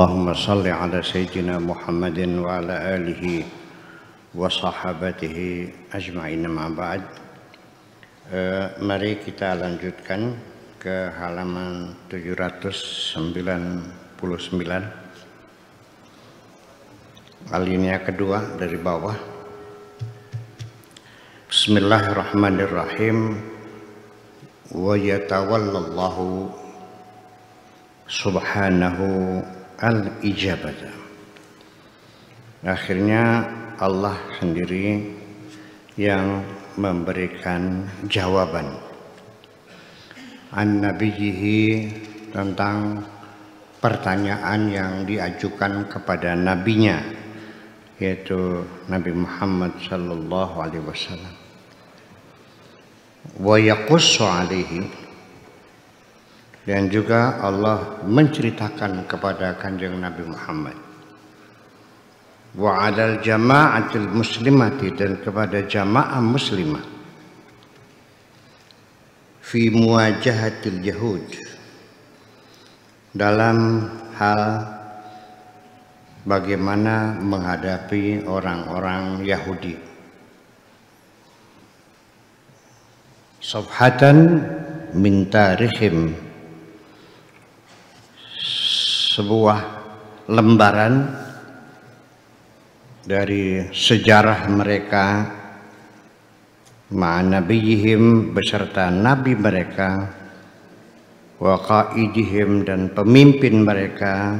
Allahumma salli ala sayyidina Muhammadin wa ala alihi wa sahabatihi ajma'in, ma ba'd. Mari kita lanjutkan ke halaman 799, alinea kedua dari bawah. Bismillahirrahmanirrahim. Wa yatawallallahu subhanahu al-ijabata. Akhirnya Allah sendiri yang memberikan jawaban an nabiyhi, tentang pertanyaan yang diajukan kepada nabinya, yaitu Nabi Muhammad sallallahu alaihi wasallam. Wa yaqussu alaihi, dan juga Allah menceritakan kepada kanjeng Nabi Muhammad, wa adal jama'atil muslimati, dan kepada jamaah muslimah, fi muwajahatil yahud, dalam hal bagaimana menghadapi orang-orang Yahudi. Safhatan min tarihim, sebuah lembaran dari sejarah mereka, ma'anabiyihim, beserta nabi mereka, wa qaidihim, dan pemimpin mereka,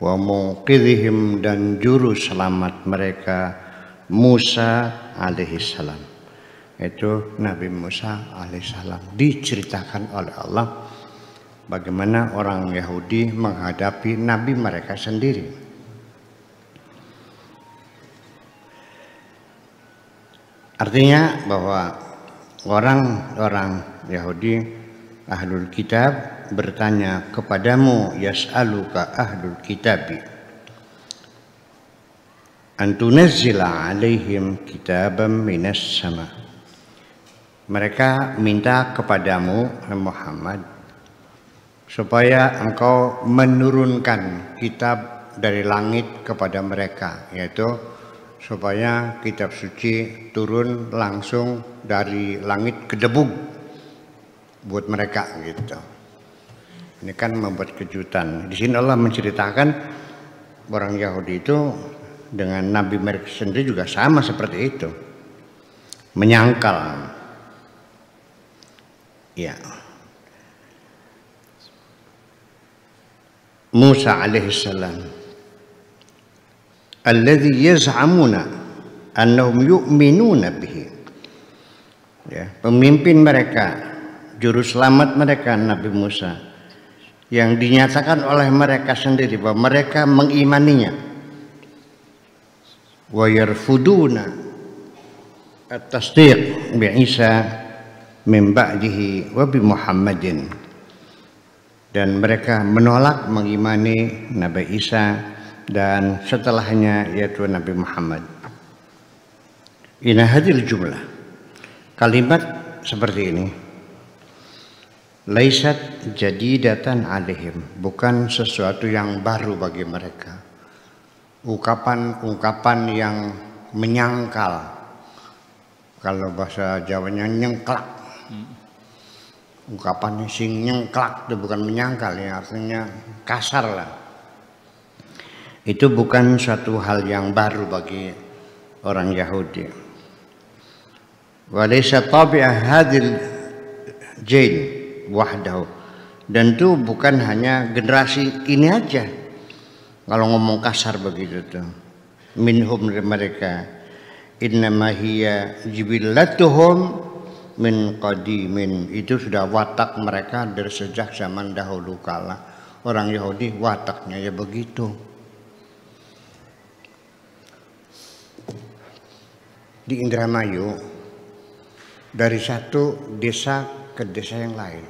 wa munqidhihim, dan juru selamat mereka, Musa alaihissalam. Itu Nabi Musa alaihissalam. Diceritakan oleh Allah bagaimana orang Yahudi menghadapi nabi mereka sendiri. Artinya bahwa orang-orang Yahudi, ahlul kitab, bertanya kepadamu, yas'aluka ahlul kitabi an tunazzila alaihim kitaban minas sama. Mereka minta kepadamu Muhammad supaya engkau menurunkan kitab dari langit kepada mereka, yaitu supaya kitab suci turun langsung dari langit ke debu buat mereka gitu. Ini kan membuat kejutan. Di sini Allah menceritakan orang Yahudi itu dengan nabi mereka sendiri juga sama seperti itu, menyangkal. Ya. Musa alaihissalam, alladhi yaz'amuna annahum yu'minuna bihi. Ya, pemimpin mereka, juru selamat mereka Nabi Musa, yang dinyatakan oleh mereka sendiri bahwa mereka mengimaninya. Wa yarfuduna at-tasdiq bi Isa min ba'dihi wa bi Muhammadin, dan mereka menolak mengimani Nabi Isa dan setelahnya, yaitu Nabi Muhammad. Ina hadil jumlah, kalimat seperti ini, laisat jadidatan alaihim, bukan sesuatu yang baru bagi mereka. Ungkapan-ungkapan yang menyangkal, kalau bahasa Jawanya nyengklak. Ungkapan sing nyengklak itu bukan menyangkal, ya, artinya kasar lah. Itu bukan suatu hal yang baru bagi orang Yahudi. Wa laysa tabi'a hadil jail wahdahu, dan itu bukan hanya generasi ini aja kalau ngomong kasar begitu tuh. Minhum, dari mereka, innama hiya jibillatuhum min qadimin, itu sudah watak mereka dari sejak zaman dahulu kala. Orang Yahudi wataknya ya begitu. Di Indramayu, dari satu desa ke desa yang lain,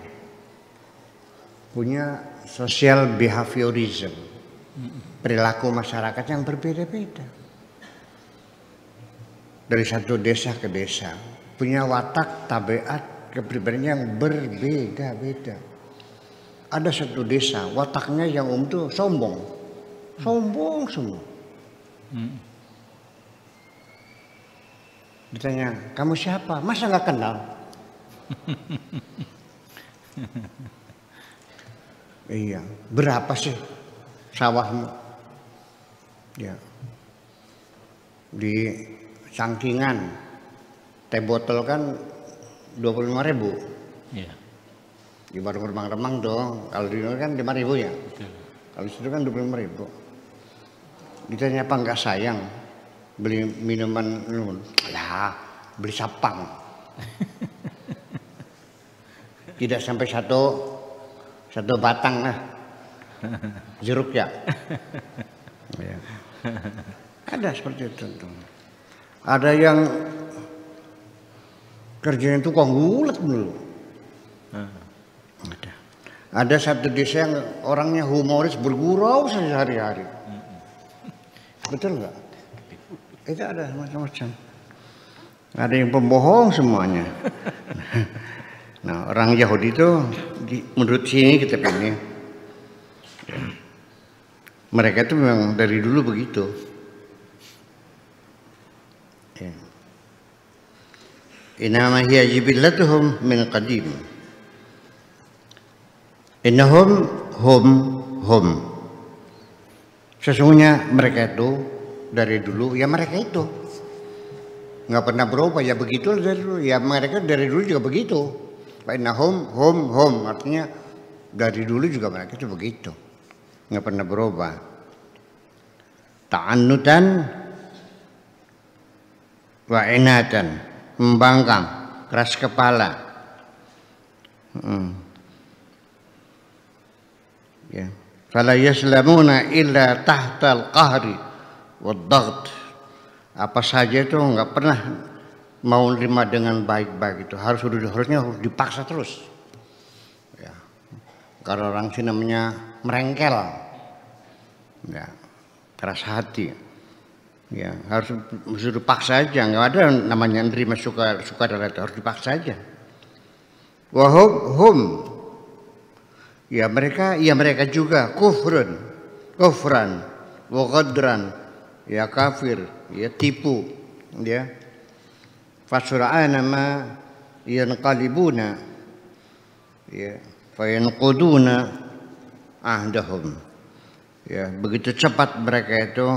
punya social behaviorism, perilaku masyarakat yang berbeda-beda. Dari satu desa ke desa, punya watak, tabiat, kepribadian yang berbeda-beda. Ada satu desa wataknya yang itu sombong, sombong semua. Ditanya, kamu siapa? Masa nggak kenal? Iya, berapa sih sawahmu? Ya, di Cangkingan, teh botol kan 25.000. Iya. Di warung remang-remang dong. Kalau di luar kan 5.000 ya. Kalau di situ kan 25.000. Ditanya apa nggak sayang beli minuman lah, beli sapang. Tidak sampai satu batang lah. Jeruk ya. Ya. Ada seperti itu. Ada yang kerjanya tukang gulat dulu. Ada satu desa yang orangnya humoris bergurau sehari-hari. Betul nggak? Itu ada macam-macam. Ada yang pembohong semuanya. Nah, orang Yahudi itu menurut sini kita ini, mereka itu memang dari dulu begitu. Innama hiya jibillatuhum min qadim. Innahum hum. Sesungguhnya mereka itu dari dulu ya mereka itu nggak pernah berubah ya begitu dari dulu ya mereka dari dulu juga begitu. Innahum hum artinya dari dulu juga mereka itu begitu nggak pernah berubah. Ta'annutan wa inatan, membangkang, keras kepala. Ya. Fala yaslamuna illa tahtal qahri wad-dhaght. Apa saja itu nggak pernah mau terima dengan baik-baik itu harusnya dipaksa terus. Ya. Kalau orang sini namanya merengkel. Ya. Keras hati. Ya, harus dipaksa aja, nggak ada namanya nerima suka dan harus dipaksa aja. Wahum ya mereka juga kufran, wa ghadran, ya kafir, ya tipu, ya. Fasura'ana ma yanqalibuna, ya, fayanquduna ahdahum. Ya, begitu cepat mereka itu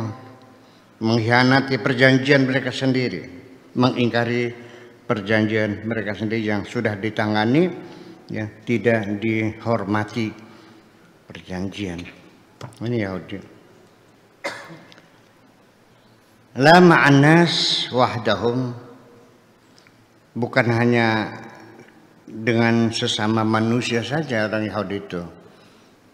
mengkhianati perjanjian mereka sendiri, mengingkari perjanjian mereka sendiri yang sudah ditangani, ya, tidak dihormati perjanjian. Ini Yahudi. La ma'annas wahdahum, bukan hanya dengan sesama manusia saja orang Yahudi itu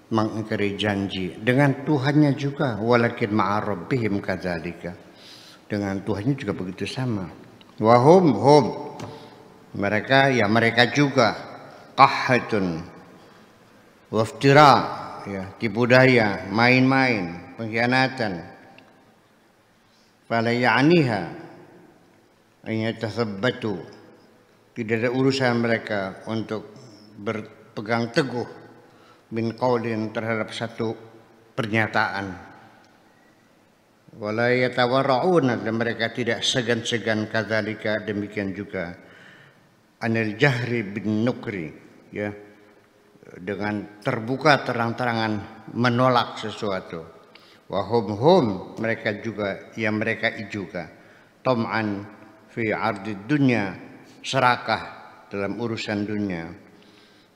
mengingkari janji, dengan Tuhannya juga. Walakin ma'a rabbihim kadzalika, dengan Tuhannya juga begitu sama. Wahum mereka juga qahhatun waftira, ya, tipu daya, main-main, pengkhianatan. Fala ya'niha an yatathabbatu, tidak ada urusan mereka untuk berpegang teguh min qaulin, terhadap satu pernyataan. Wala yatawarra'una, dan mereka tidak segan-segan kadzalika, demikian juga anil jahri bin nukri, ya, dengan terbuka terang-terangan menolak sesuatu. Wa hum mereka juga tam'an fi 'ardi dunya, serakah dalam urusan dunia.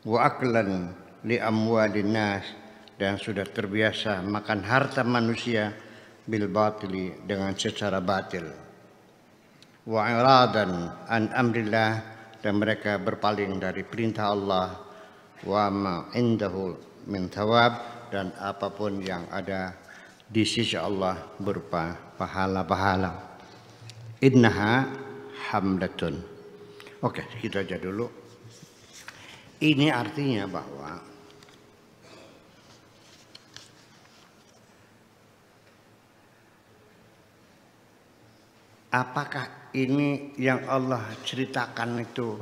Wa aklan li amwalin nas, dan sudah terbiasa makan harta manusia bil batili, dengan secara batil. Wa iradan an amrillah, dan mereka berpaling dari perintah Allah. Wa ma indahu min thawab, dan apapun yang ada di sisi Allah berupa pahala-pahala. Innaha hamdatun. Oke, kita aja dulu. Ini artinya bahwa apakah ini yang Allah ceritakan itu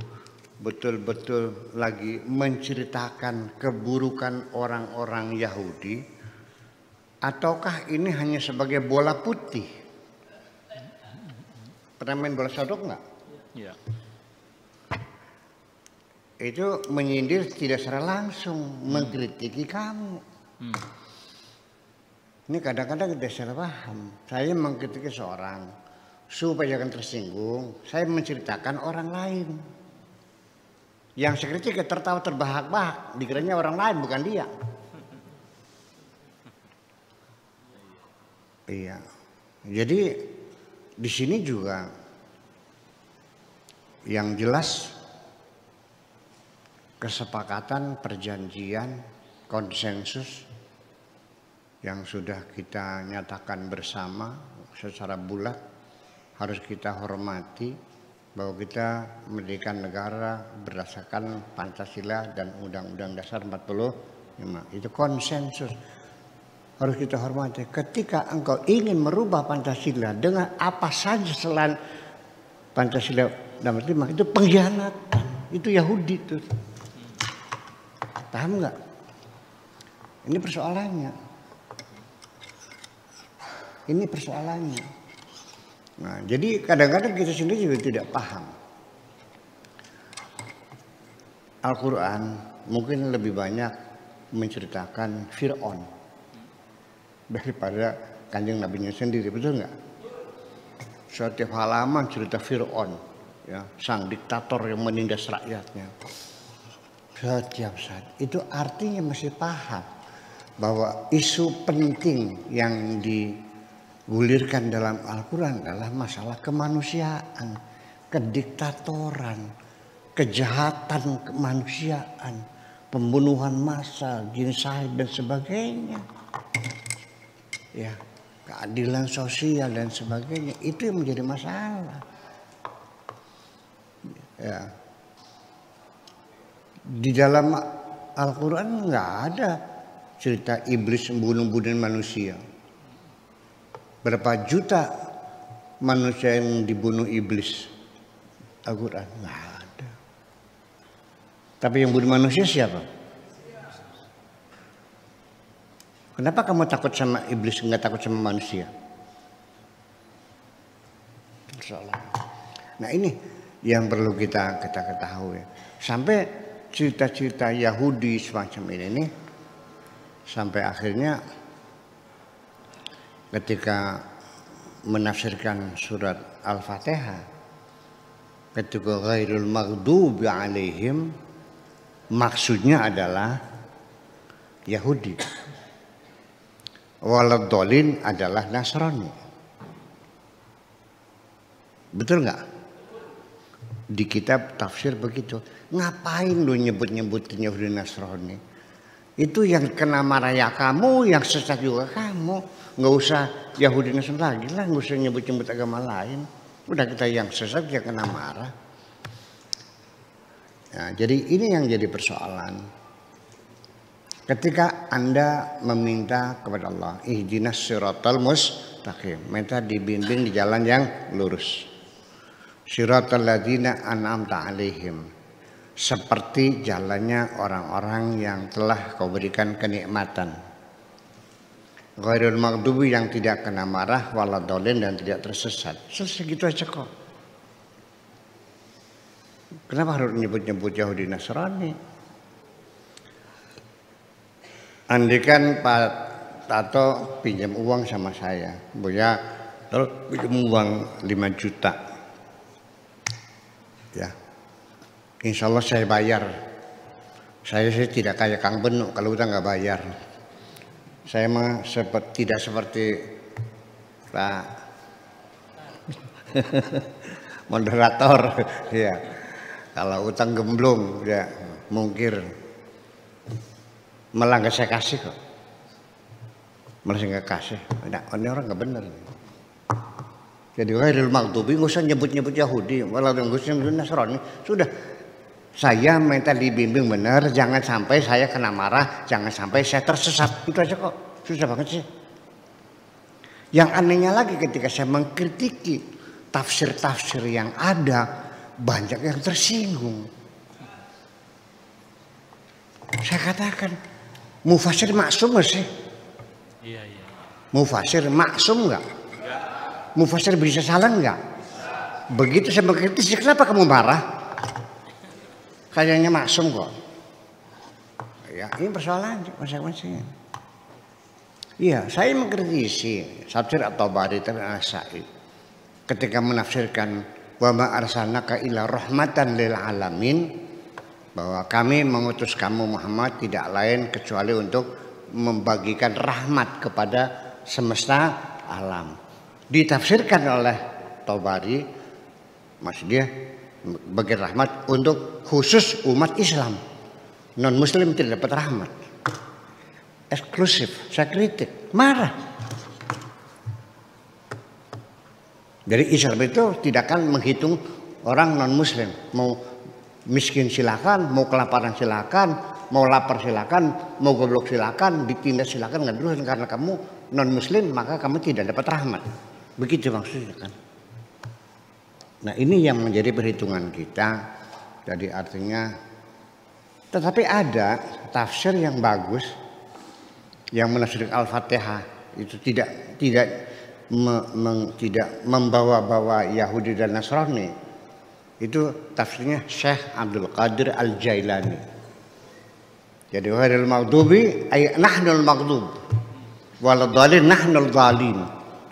betul-betul lagi menceritakan keburukan orang-orang Yahudi, Ataukah ini hanya sebagai bola putih? Pernah main bola sodok nggak? Ya. Itu menyindir tidak secara langsung, mengkritiki kamu. Ini kadang-kadang tidak salah paham. Saya mengkritiki seorang supaya jangan tersinggung, saya menceritakan orang lain. Yang saya kritik tertawa terbahak-bahak, dikiranya orang lain bukan dia. Iya. Jadi di sini juga yang jelas kesepakatan, perjanjian, konsensus yang sudah kita nyatakan bersama secara bulat harus kita hormati, bahwa kita mendirikan negara berdasarkan Pancasila dan Undang-Undang Dasar 45. Itu konsensus. Harus kita hormati. Ketika engkau ingin merubah Pancasila dengan apa saja selain Pancasila 45, itu pengkhianatan. Itu Yahudi itu. Paham nggak? Ini persoalannya. Ini persoalannya. Nah, jadi kadang-kadang kita sendiri juga tidak paham. Al-Quran mungkin lebih banyak menceritakan Fir'aun daripada kanjeng Nabinya sendiri, betul nggak? Setiap halaman cerita Fir'aun, ya, sang diktator yang menindas rakyatnya. Setiap saat itu artinya masih paham bahwa isu penting yang digulirkan dalam Al-Quran adalah masalah kemanusiaan, kediktatoran, kejahatan kemanusiaan, pembunuhan massal, genocide dan sebagainya. Ya, keadilan sosial dan sebagainya, itu yang menjadi masalah. Ya. Di dalam Al-Quran nggak ada cerita iblis membunuh-bunuh manusia. Berapa juta manusia yang dibunuh iblis? Al-Quran nggak ada. Tapi yang bunuh manusia siapa? Kenapa kamu takut sama iblis, nggak takut sama manusia? Nah ini yang perlu kita ketahui. Sampai cerita-cerita Yahudi semacam ini sampai akhirnya ketika menafsirkan surat Al-Fatihah, ketika ghairul maghdubi alaihim, maksudnya adalah Yahudi. Waladhdallin adalah Nasrani. Betul nggak? Di kitab tafsir begitu. Ngapain lu nyebut-nyebutin Yahudi Nasrani? Itu yang kena marah ya kamu, yang sesat juga kamu. Nggak usah Yahudi Nasrani lagi lah, nggak usah nyebut-nyebut agama lain. Udah kita yang sesat yang kena marah. Nah, jadi ini yang jadi persoalan. Ketika Anda meminta kepada Allah, ihdinas siratal mustaqim, minta dibimbing di jalan yang lurus. Siratal ladzina an'amta alaihim, seperti jalannya orang-orang yang telah kau berikan kenikmatan. Ghairul maghdubi, yang tidak kena marah, waladhdallin, dan tidak tersesat. Selesai gitu aja kok. Kenapa harus nyebut-nyebut Yahudi Nasrani? Andikan Pak Tato pinjam uang sama saya, Buya, terus pinjam uang 5 juta. Ya, insya Allah saya bayar. Saya sih tidak kayak Kang Benuk kalau udah nggak bayar. Saya mah tidak seperti Pak moderator, ya. Kalau utang gemblung, ya mungkir. Malah nggak saya kasih kok, malah saya nggak kasih. Nah, ini orang nggak benar. Jadi ghairil maghdubi, nggak usah nyebut-nyebut Yahudi, malah nggak usah nyebut Nasrani. Sudah, saya minta dibimbing benar, jangan sampai saya kena marah, jangan sampai saya tersesat. Itu aja kok, susah banget sih. Yang anehnya lagi ketika saya mengkritiki tafsir-tafsir yang ada, banyak yang tersinggung. Saya katakan, mufasir maksum nggak sih? Iya. Mufasir maksum nggak? Mufasir bisa salah nggak? Begitu saya mengkritis, kenapa kamu marah? Kayaknya maksum kok. Ya, ini persoalan masing-masing. Iya, saya mengkritisi tafsir At-Tabari dan As-Sa'id ketika menafsirkan wa ma arsalnaka illa rahmatan lil alamin, bahwa kami mengutus kamu Muhammad tidak lain kecuali untuk membagikan rahmat kepada semesta alam. Ditafsirkan oleh Tabari, maksudnya bagi rahmat untuk khusus umat Islam, non Muslim tidak dapat rahmat, eksklusif. Saya kritik, marah. Jadi Islam itu tidak akan menghitung orang non Muslim, mau miskin silakan, mau kelaparan silakan, mau lapar silakan, mau goblok silakan, ditindas silakan, nggak dulu karena kamu non Muslim maka kamu tidak dapat rahmat. Begitu maksudnya kan. Nah ini yang menjadi perhitungan kita. Jadi artinya, tetapi ada tafsir yang bagus yang menafsirkan Al-Fatihah itu tidak membawa-bawa Yahudi dan Nasrani. Itu tafsirnya Syekh Abdul Qadir Al-Jailani. Jadi ghairil maghdubi ay nahnul maghdub waladhdallin nahnul dhalin.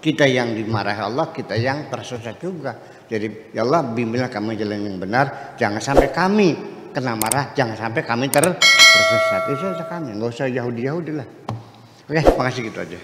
Kita yang dimarahi Allah, kita yang tersesat juga. Jadi ya Allah, bimbinglah kami jalan yang benar, jangan sampai kami kena marah, jangan sampai kami tersesat. Itu saja kami, nggak usah Yahudi lah. Oke, makasih gitu aja.